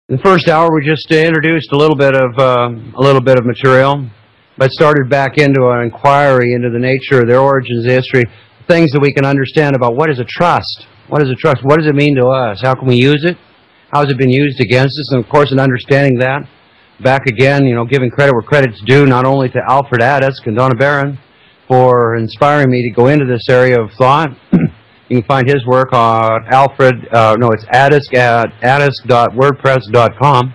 In the first hour, we just introduced a little bit of material, but started back into an inquiry into the nature of their origins, the history, things that we can understand about what is a trust. What is a trust? What does it mean to us? How can we use it? How has it been used against us? And of course, in understanding that, back again, giving credit where credit's due, not only to Alfred Adisk and Donna Barron for inspiring me to go into this area of thought. You can find his work on it's Adisk at adisk.wordpress.com.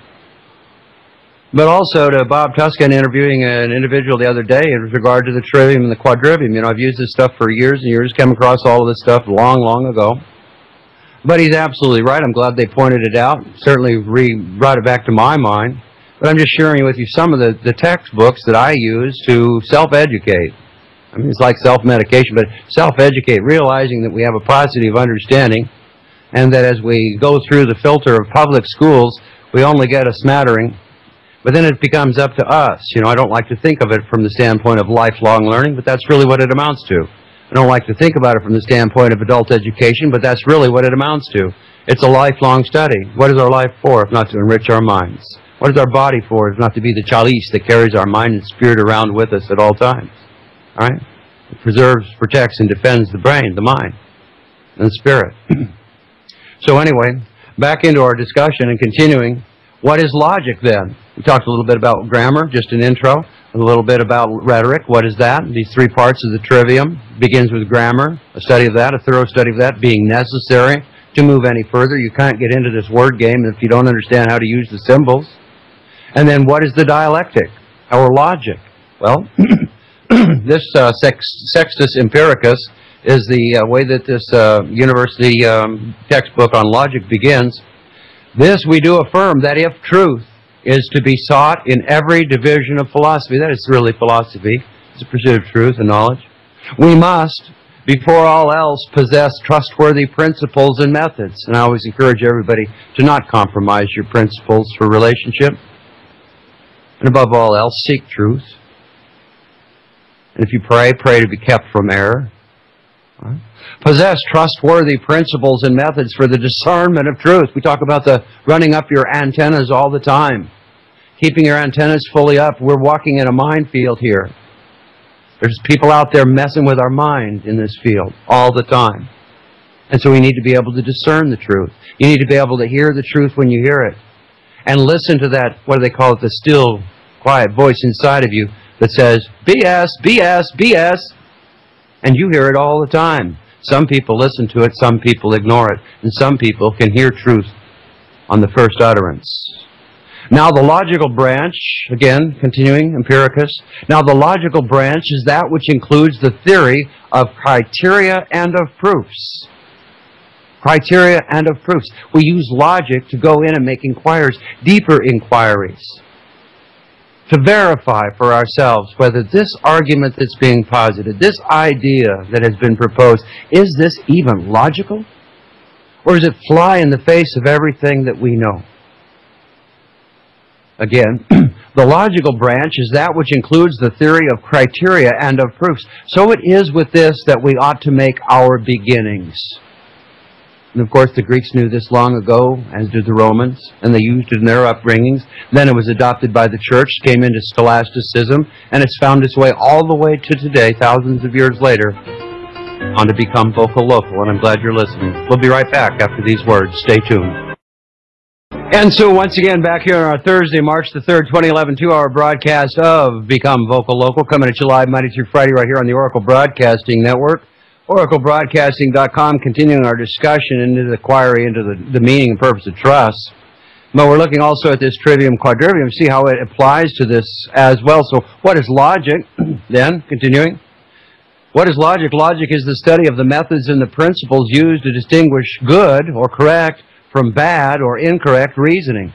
But also to Bob Tuscan interviewing an individual the other day in regard to the Trivium and the Quadrivium. I've used this stuff for years and years, came across all of this stuff long, long ago. But he's absolutely right. I'm glad they pointed it out. Certainly brought it back to my mind. But I'm just sharing with you some of the textbooks that I use to self-educate. I mean, it's like self-medication, but self-educate, realizing that we have a positive understanding and that as we go through the filter of public schools, we only get a smattering. But then it becomes up to us. I don't like to think of it from the standpoint of lifelong learning, but that's really what it amounts to. I don't like to think about it from the standpoint of adult education, but that's really what it amounts to. It's a lifelong study. What is our life for if not to enrich our minds? What is our body for if not to be the chalice that carries our mind and spirit around with us at all times? All right? It preserves, protects, and defends the brain, the mind, and the spirit. So anyway, back into our discussion and continuing. What is logic then? We talked a little bit about grammar, just an intro. A little bit about rhetoric. What is that? These three parts of the trivium. Begins with grammar, a study of that, a thorough study of that being necessary to move any further. You can't get into this word game if you don't understand how to use the symbols. And then what is the dialectic, or logic? Well, this Sextus Empiricus is the way that this university textbook on logic begins. This we do affirm that if truth is to be sought in every division of philosophy, that is really philosophy, it's the pursuit of truth and knowledge, we must, before all else, possess trustworthy principles and methods. And I always encourage everybody to not compromise your principles for relationship. And above all else, seek truth. And if you pray, pray to be kept from error. Right? Possess trustworthy principles and methods for the discernment of truth. We talk about the running up your antennas all the time. Keeping your antennas fully up. We're walking in a minefield here. There's people out there messing with our mind in this field all the time. And so we need to be able to discern the truth. You need to be able to hear the truth when you hear it. And listen to that, what do they call it, the still, quiet voice inside of you that says, BS, BS, BS. And you hear it all the time. Some people listen to it, some people ignore it, and some people can hear truth on the first utterance. Now the logical branch, again, continuing, Empiricus. Now the logical branch is that which includes the theory of criteria and of proofs. Criteria and of proofs. We use logic to go in and make inquiries, deeper inquiries, to verify for ourselves whether this argument that's being posited, this idea that has been proposed, is this even logical? Or does it fly in the face of everything that we know? Again, the logical branch is that which includes the theory of criteria and of proofs. So it is with this that we ought to make our beginnings. And of course, the Greeks knew this long ago, as did the Romans, and they used it in their upbringings. Then it was adopted by the church, came into scholasticism, and it's found its way all the way to today, thousands of years later, on to become vocal local. And I'm glad you're listening. We'll be right back after these words. Stay tuned. And so once again, back here on our Thursday, March the 3rd, 2011, 2-hour broadcast of Become Vocal Local, coming at you live Monday through Friday right here on the Oracle Broadcasting Network. OracleBroadcasting.com, continuing our discussion into the inquiry into the meaning and purpose of trust. But we're looking also at this Trivium Quadrivium, see how it applies to this as well. So what is logic? Then, continuing. What is logic? Logic is the study of the methods and the principles used to distinguish good or correct from bad or incorrect reasoning.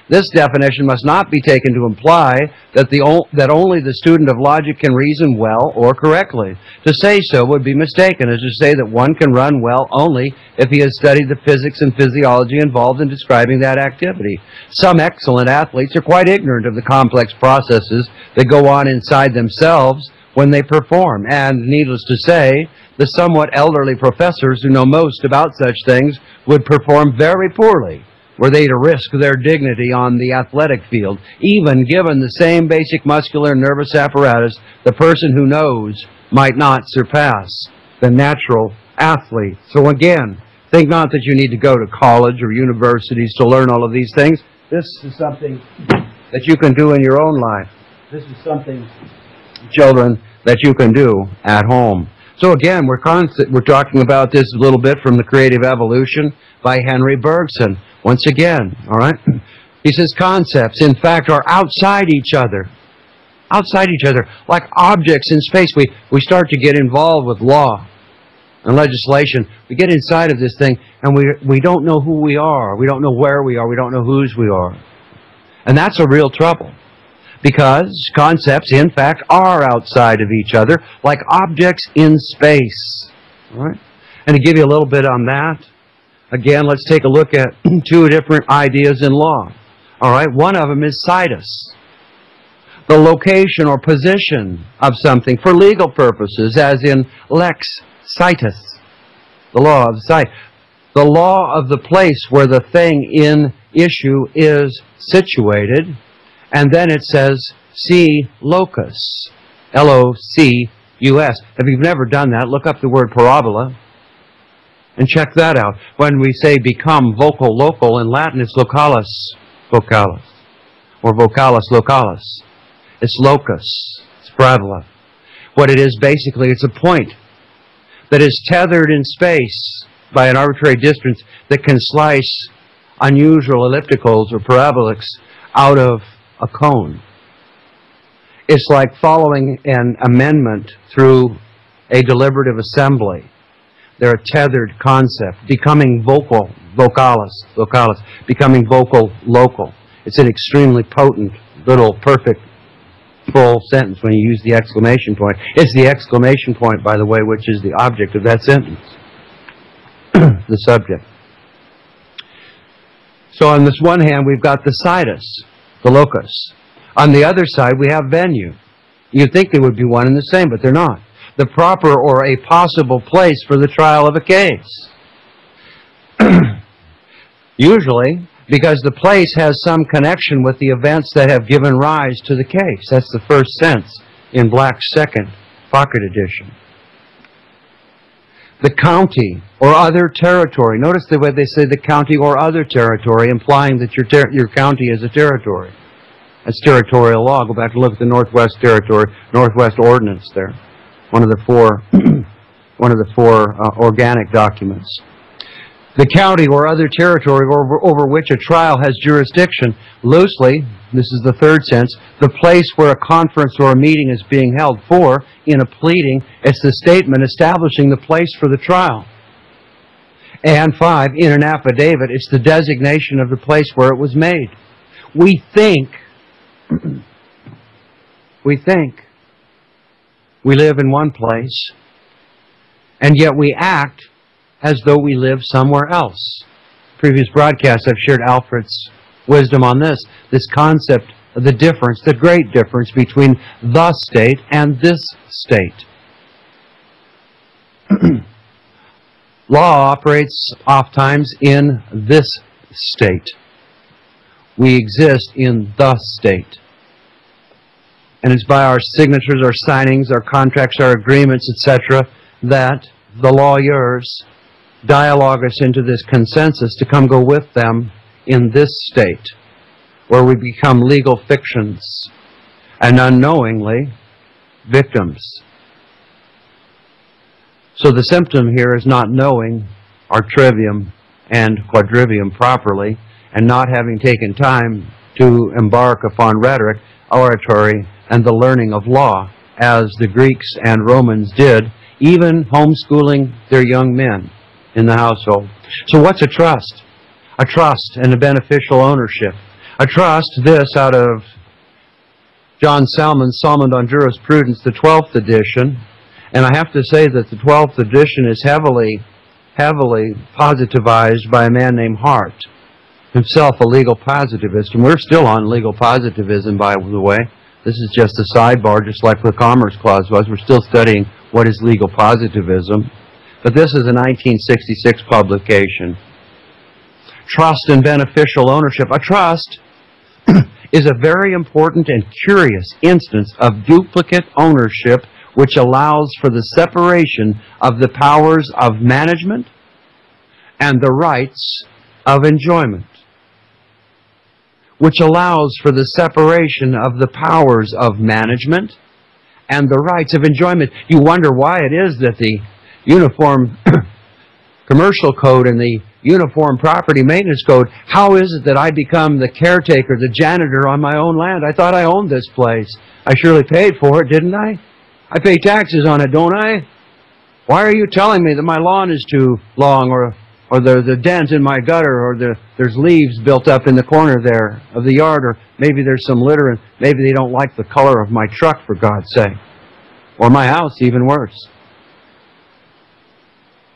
This definition must not be taken to imply that only the student of logic can reason well or correctly. To say so would be mistaken, as to say that one can run well only if he has studied the physics and physiology involved in describing that activity. Some excellent athletes are quite ignorant of the complex processes that go on inside themselves when they perform, and needless to say, the somewhat elderly professors who know most about such things would perform very poorly Were they to risk their dignity on the athletic field, even given the same basic muscular and nervous apparatus, the person who knows might not surpass the natural athlete. So again, think not that you need to go to college or universities to learn all of these things. This is something that you can do in your own life. This is something, children, that you can do at home. So again, we're talking about this a little bit from The Creative Evolution by Henry Bergson. Once again, all right? He says concepts, in fact, are outside each other. Outside each other, like objects in space. We start to get involved with law and legislation. We get inside of this thing, and we don't know who we are. We don't know where we are. We don't know whose we are. And that's a real trouble, because concepts, in fact, are outside of each other, like objects in space. All right? And to give you a little bit on that, again, let's take a look at two different ideas in law. All right? One of them is situs, the location or position of something for legal purposes, as in lex situs, the law of sight, the law of the place where the thing in issue is situated. And then it says see locus, L-O-C-U-S. If you've never done that, look up the word parabola and check that out. When we say become vocal local, in Latin it's localis vocalis, or vocalis localis. It's locus, it's parabola. What it is basically, it's a point that is tethered in space by an arbitrary distance that can slice unusual ellipticals or parabolics out of a cone. It's like following an amendment through a deliberative assembly. They're a tethered concept. Becoming vocal, vocalis, localis, becoming vocal, local. It's an extremely potent, little, perfect, full sentence when you use the exclamation point. It's the exclamation point, by the way, which is the object of that sentence, the subject. So on this one hand, we've got the situs, the locus. On the other side, we have venue. You'd think they would be one and the same, but they're not. The proper or a possible place for the trial of a case. Usually, because the place has some connection with the events that have given rise to the case. That's the first sense in Black's second pocket edition. The county or other territory. Notice the way they say the county or other territory, implying that your county is a territory. That's territorial law. Go back and look at the Northwest Territory, Northwest Ordinance there. One of the four organic documents. The county or other territory over which a trial has jurisdiction, loosely, this is the third sense, the place where a conference or a meeting is being held. For, in a pleading, it's the statement establishing the place for the trial. And 5, in an affidavit, it's the designation of the place where it was made. We think we live in one place, and yet we act as though we live somewhere else. Previous broadcasts, I've shared Alfred's wisdom on this concept of the difference, the great difference between the state and this state. Law operates oftentimes in this state. We exist in the state. And it's by our signatures, our signings, our contracts, our agreements, etc., that the lawyers dialogue us into this consensus to come go with them in this state, where we become legal fictions and unknowingly victims. So the symptom here is not knowing our trivium and quadrivium properly and not having taken time to embark upon rhetoric, oratory, and the learning of law, as the Greeks and Romans did, even homeschooling their young men in the household. So what's a trust? A trust and a beneficial ownership. A trust, this out of John Salmon's Salmon on Jurisprudence, the 12th edition. And I have to say that the 12th edition is heavily positivized by a man named Hart, himself a legal positivist. And we're still on legal positivism, by the way. This is just a sidebar, just like the Commerce Clause was. We're still studying what is legal positivism. But this is a 1966 publication. trust and beneficial ownership. A trust is a very important and curious instance of duplicate ownership which allows for the separation of the powers of management and the rights of enjoyment. Which allows for the separation of the powers of management and the rights of enjoyment. You wonder why it is that the Uniform Commercial Code and the Uniform Property Maintenance Code, how is it that I become the caretaker, the janitor on my own land? I thought I owned this place. I surely paid for it, didn't I? I pay taxes on it, don't I? Why are you telling me that my lawn is too long, or there's a dent in my gutter, or there's leaves built up in the corner there of the yard, or maybe there's some litter, and maybe they don't like the color of my truck, for God's sake. Or my house, even worse.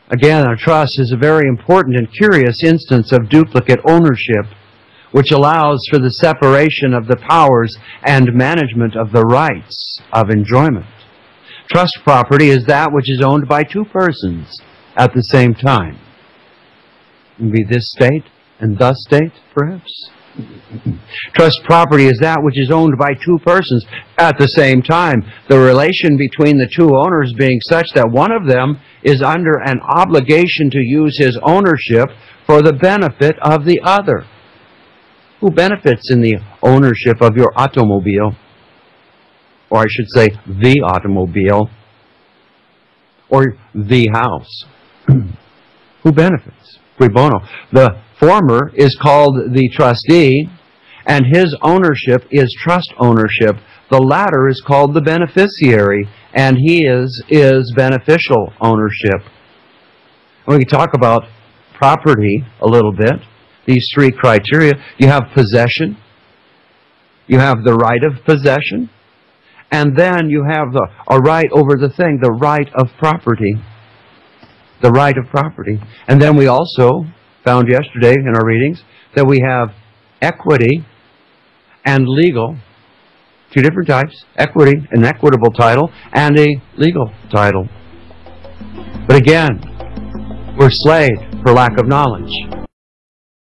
Again, a trust is a very important and curious instance of duplicate ownership, which allows for the separation of the powers and management of the rights of enjoyment. Trust property is that which is owned by two persons at the same time. It can be this state and the state, perhaps. Trust property is that which is owned by two persons at the same time. The relation between the two owners being such that one of them is under an obligation to use his ownership for the benefit of the other. Who benefits in the ownership of your automobile? Or I should say, the automobile. Or the house. Who benefits? Cui bono. The former is called the trustee, and his ownership is trust ownership. The latter is called the beneficiary, and he is beneficial ownership. We can talk about property a little bit. These three criteria. You have possession. You have the right of possession. And then you have a right over the thing, the right of property. The right of property. And then we also found yesterday in our readings that we have equity and legal. Two different types. Equity, an equitable title, and a legal title. But again, we're slaved for lack of knowledge.